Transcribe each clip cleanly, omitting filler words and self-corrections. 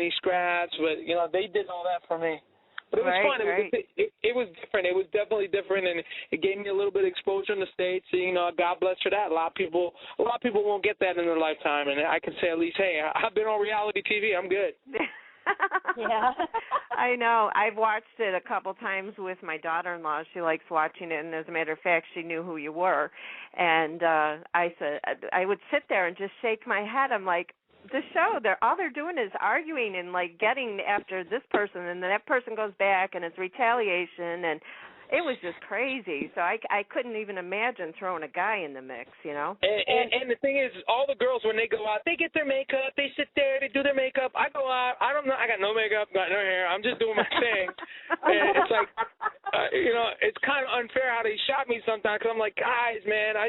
any scraps, but, you know, they did all that for me. But it was fun. It was different. It was definitely different, and it gave me a little bit of exposure in the States. So, you know, God bless for that. A lot of people won't get that in their lifetime, and I can say at least, hey, I've been on reality TV. I'm good. Yeah. I know. I've watched it a couple times with my daughter-in-law. She likes watching it, and as a matter of fact, she knew who you were. And I said, I would sit there and just shake my head. I'm like, the show, all they're doing is arguing and, like, getting after this person, and then that person goes back, and it's retaliation, and it was just crazy. So I couldn't even imagine throwing a guy in the mix, you know. And the thing is, all the girls, when they go out, they get their makeup, they sit there, they do their makeup. I go out, I don't know, I got no makeup, got no hair, I'm just doing my thing. And it's like, you know, it's kind of unfair how they shot me sometimes, because I'm like, guys, man, I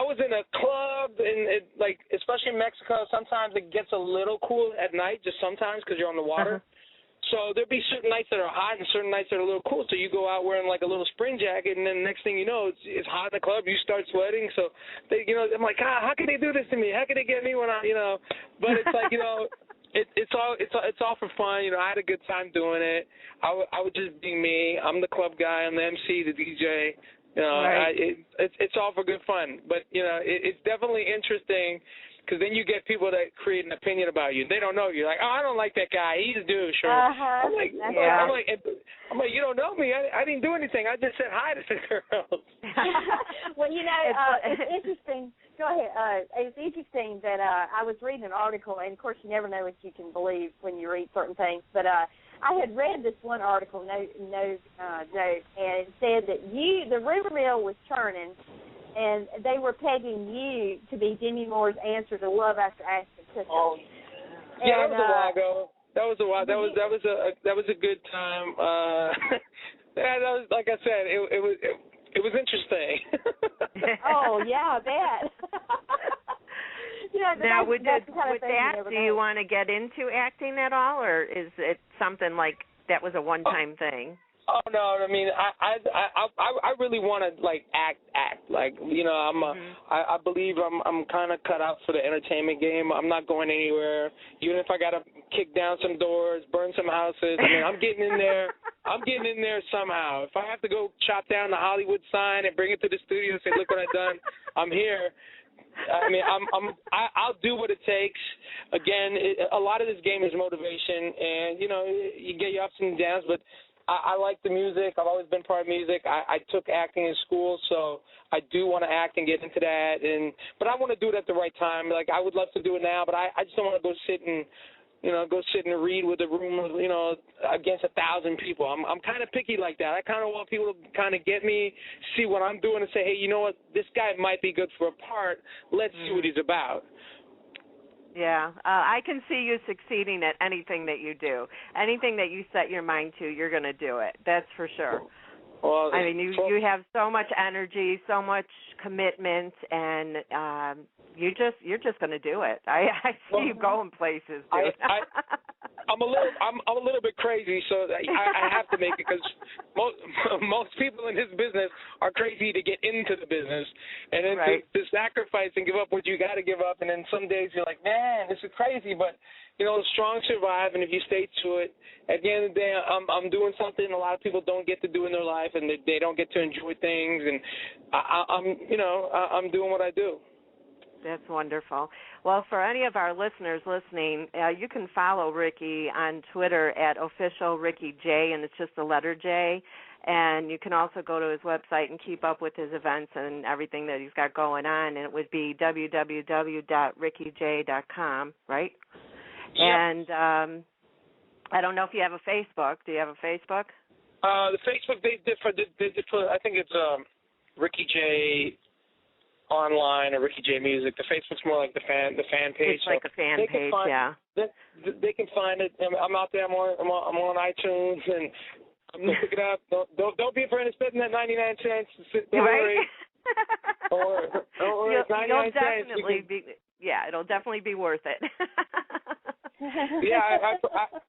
was in a club, and like, especially in Mexico, sometimes it gets a little cool at night, just sometimes, because you're on the water. So there'll be certain nights that are hot and certain nights that are a little cool. So you go out wearing like a little spring jacket, and then next thing you know, it's hot in the club. You start sweating. So they, you know, I'm like, God, how can they do this to me? How can they get me when I, you know? But it's like, you know, it's all for fun. You know, I had a good time doing it. I was just being me. I'm the club guy. I'm the MC, the DJ. You know, it's all for good fun. But you know, it's definitely interesting. Because then you get people that create an opinion about you. They don't know you. Like, oh, I don't like that guy. He's a douche. I'm like, you don't know me. I didn't do anything. I just said hi to the girls. Well, you know, it's interesting. Go ahead. It's interesting that I was reading an article, and, of course, you never know what you can believe when you read certain things. But I had read this one article, note, and it said that the rumor mill was churning, and they were pegging you to be Demi Moore's answer to Love After Ashton Kutcher. Oh, yeah, that was a while ago. That was a while. That was a good time. That was, like I said, it was interesting. Oh yeah, I bet. Now, with that, do you want to get into acting at all, or is it something like that was a one-time thing? Oh no! I mean, I really want to like act. Like, you know, I believe I'm kind of cut out for the entertainment game. I'm not going anywhere. Even if I gotta kick down some doors, burn some houses. I mean, I'm getting in there. I'm getting in there somehow. If I have to go chop down the Hollywood sign and bring it to the studio and say, "Look what I've done," I'm here. I mean, I'll do what it takes. Again, a lot of this game is motivation, and you know, you get your ups and downs, but I like the music. I've always been part of music. I took acting in school, so I do want to act and get into that. But I want to do it at the right time. Like, I would love to do it now, but I just don't want to go sit and read with a room, you know, against 1,000 people. I'm kind of picky like that. I kind of want people to kind of get me, see what I'm doing, and say, hey, you know what, this guy might be good for a part. Let's see what he's about. Yeah, I can see you succeeding at anything that you do. Anything that you set your mind to, you're going to do it. That's for sure. Well, I mean, you have so much energy, so much commitment, and you're just going to do it. I see you going places, dude. I'm a little bit crazy, so I have to make it, because most people in this business are crazy to get into the business, and then to sacrifice and give up what you got to give up, and then some days you're like, man, this is crazy, but you know, the strong survive, and if you stay to it, at the end of the day, I'm doing something a lot of people don't get to do in their life, and they don't get to enjoy things, and I'm doing what I do. That's wonderful. Well, for any of our listeners listening, you can follow Ricky on Twitter at @officialRickyJ, and it's just the letter J. And you can also go to his website and keep up with his events and everything that he's got going on, and it would be www.rickyj.com, right? Yep. And I don't know if you have a Facebook. Do you have a Facebook? The Facebook, they did for I think it's Ricky J Online or Ricky J Music. The Facebook's more like the fan page. It's like a fan page, yeah. They can find it. I'm out there. I'm on iTunes, and I'm gonna pick it up. Don't be afraid of spending that 99 cents. Don't worry. Or it's 99 cents. It'll definitely be worth it. Yeah,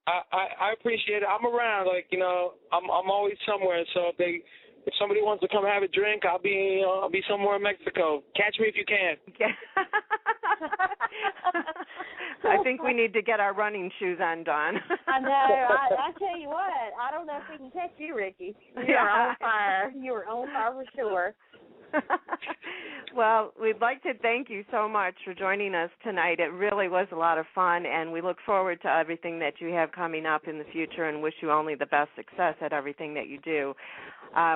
I appreciate it. I'm around. Like, you know, I'm always somewhere. So if somebody wants to come have a drink, I'll be somewhere in Mexico. Catch me if you can. I think we need to get our running shoes on, Dawn. I know. I tell you what, I don't know if we can catch you, Ricky. You are on fire. You are on fire for sure. Well, we'd like to thank you so much for joining us tonight. It really was a lot of fun, and we look forward to everything that you have coming up in the future and wish you only the best success at everything that you do.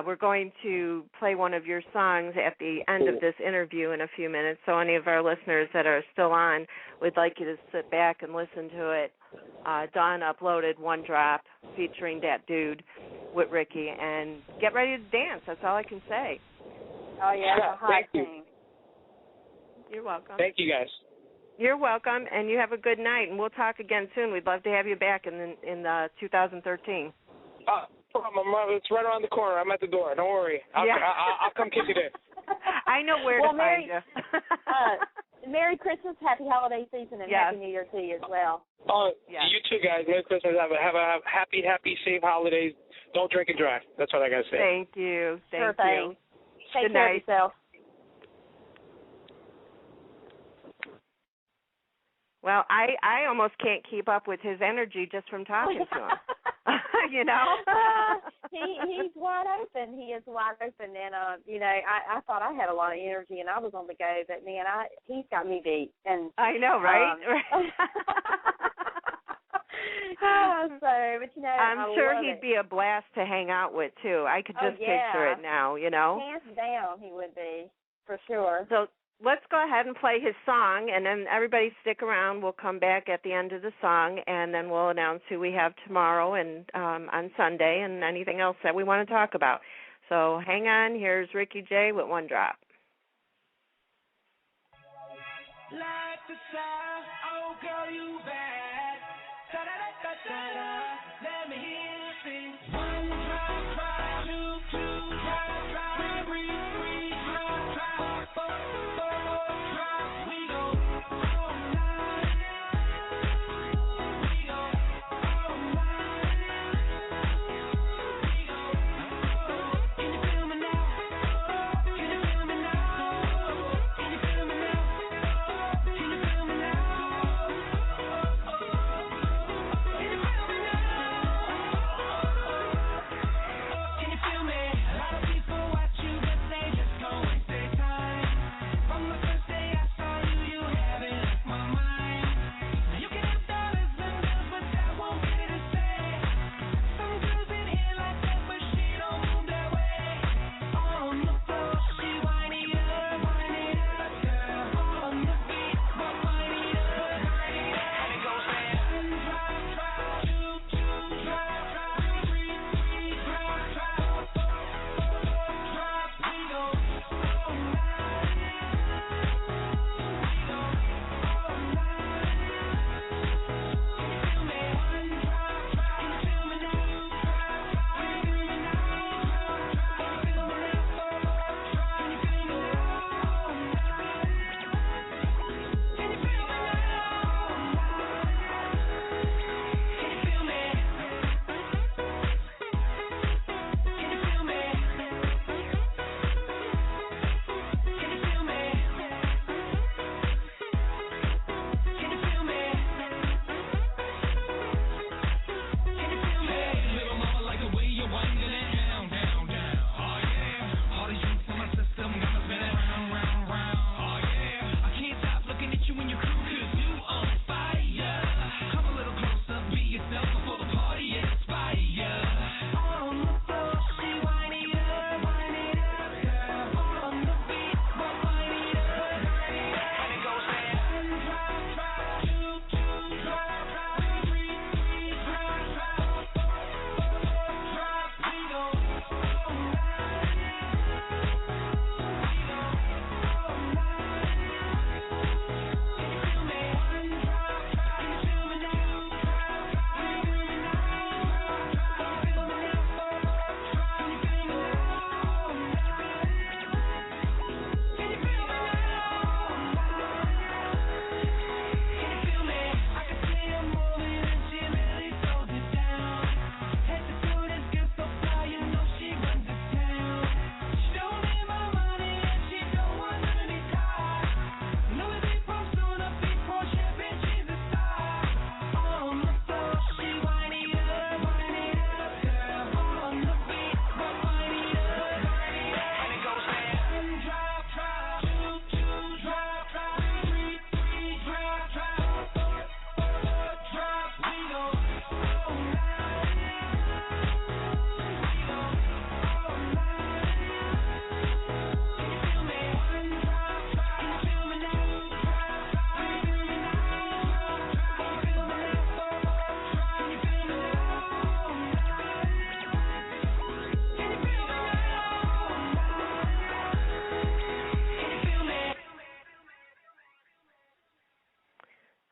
We're going to play one of your songs at the end of this interview in a few minutes, so any of our listeners that are still on, we'd like you to sit back and listen to it. Dawn uploaded One Drop featuring that dude with Ricky, and get ready to dance. That's all I can say. Oh, yeah, it's a hot thing. You're welcome. Thank you, guys. You're welcome, and you have a good night, and we'll talk again soon. We'd love to have you back in 2013. It's right around the corner. I'm at the door. Don't worry. I'll come kick it in. I know where to find you. Merry Christmas, Happy Holiday Season, and Happy New Year to you as well. You too, guys. Merry Christmas. Have a happy, safe holidays. Don't drink and drive. That's what I got to say. Thank you. Sure thing. Take care of yourself. Well, I almost can't keep up with his energy just from talking to him. You know? He's wide open. He is wide open. And, I thought I had a lot of energy and I was on the go, but, man, he's got me beat. And I know, right? I'm sure he'd be a blast to hang out with, too. I could just picture it now, you know? Hands down he would be, for sure. So let's go ahead and play his song, and then everybody stick around. We'll come back at the end of the song, and then we'll announce who we have tomorrow and on Sunday and anything else that we want to talk about. So hang on. Here's Ricky J with One Drop. Like the sound, oh girl, you bad. Da-da-da-da-da-da. Let me hear you sing. One drop, drop, two drop, drop, three drop, drop, four drop. We go all night. We go all night. We go. Can you feel me now? Can you feel me now? Can you feel me now? Can you feel me now? Can you feel me now?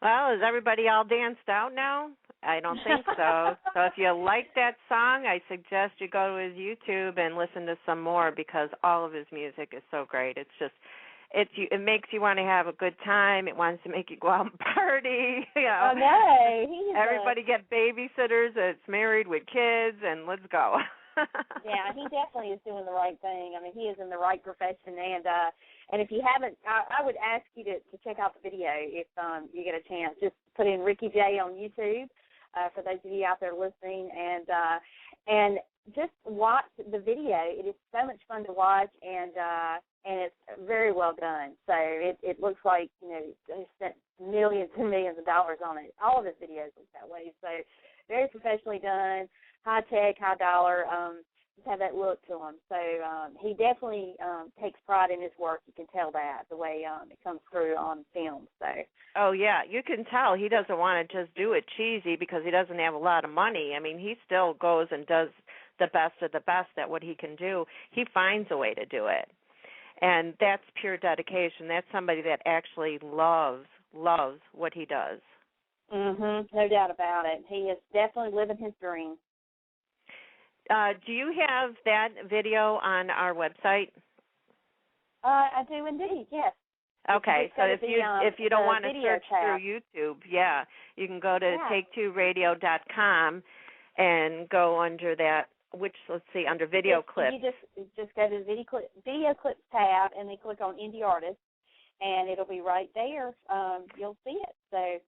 Well, is everybody all danced out now? I don't think so. So if you like that song, I suggest you go to his YouTube and listen to some more because all of his music is so great. It makes you want to have a good time. It wants to make you go out and party. You know. Oh, no. Everybody get babysitters that's married with kids, and let's go. Yeah, he definitely is doing the right thing. I mean, he is in the right profession, and if you haven't, I would ask you to check out the video if you get a chance. Just put in Ricky J on YouTube for those of you out there listening, and just watch the video. It is so much fun to watch, and it's very well done. So it looks like they spent millions and millions of dollars on it. All of his videos look that way. So very professionally done. High tech, high dollar, just have that look to him. So he definitely takes pride in his work. You can tell that the way it comes through on film. So. Oh yeah, you can tell he doesn't want to just do it cheesy because he doesn't have a lot of money. I mean, he still goes and does the best of the best at what he can do. He finds a way to do it, and that's pure dedication. That's somebody that actually loves what he does. No doubt about it. He is definitely living his dream. Do you have that video on our website? I do indeed, yes. Okay, so if you don't want to search tab. through YouTube, you can go to take2radio.com and go under that, under video clips. You just go to the video clips tab and then click on Indie Artists, and it'll be right there. You'll see it, so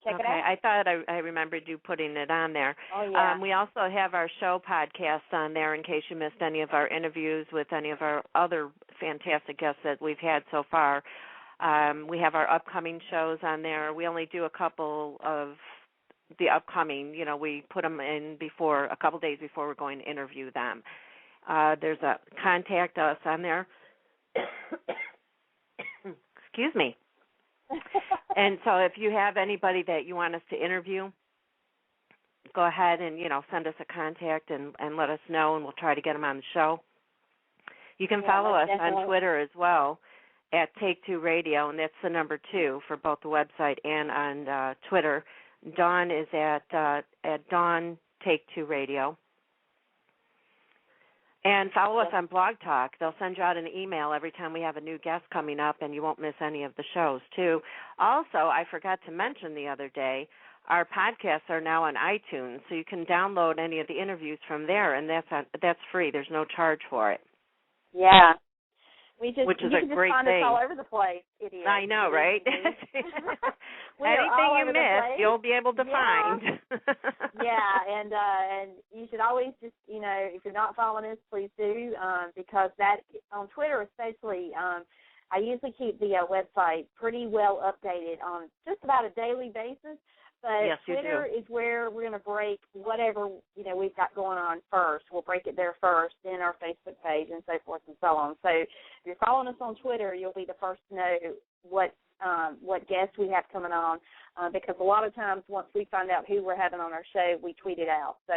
check it out. I thought I remembered you putting it on there. Oh, yeah. We also have our show podcast on there in case you missed any of our interviews with any of our other fantastic guests that we've had so far. We have our upcoming shows on there. We only do a couple of the upcoming, we put them in a couple days before we're going to interview them. There's a contact us on there. Excuse me. And so if you have anybody that you want us to interview, go ahead and, send us a contact and let us know, and we'll try to get them on the show. You can follow us on Twitter as well at Take-Two Radio, and that's the number 2 for both the website and on Twitter. Dawn is at Dawn Take-Two Radio. And follow us on Blog Talk. They'll send you out an email every time we have a new guest coming up, and you won't miss any of the shows, too. Also, I forgot to mention the other day, our podcasts are now on iTunes, so you can download any of the interviews from there, and that's free. There's no charge for it. Yeah. Which is a great find thing. us all over the place, idiots. I know, right? Anything you miss, you'll be able to find. Yeah, and you should always just, if you're not following us, please do, because that on Twitter especially, I usually keep the website pretty well updated on just about a daily basis. But yes, Twitter is where we're going to break whatever, we've got going on first. We'll break it there first, then our Facebook page and so forth and so on. So if you're following us on Twitter, you'll be the first to know what guests we have coming on, because a lot of times once we find out who we're having on our show, we tweet it out. So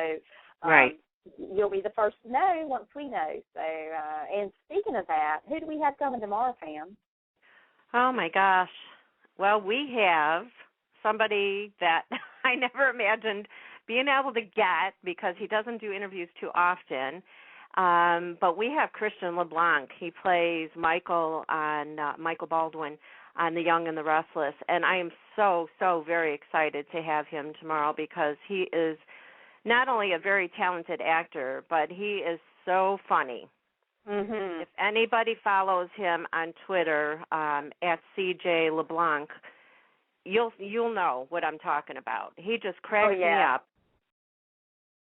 right. You'll be the first to know once we know. So, and speaking of that, who do we have coming tomorrow, Pam? Oh, my gosh. Well, we have somebody that I never imagined being able to get because he doesn't do interviews too often. But we have Christian LeBlanc. He plays Michael Baldwin on The Young and the Restless. And I am so, so very excited to have him tomorrow because he is not only a very talented actor, but he is so funny. Mm-hmm. If anybody follows him on Twitter at CJ LeBlanc, you'll know what I'm talking about. He just cracks me up.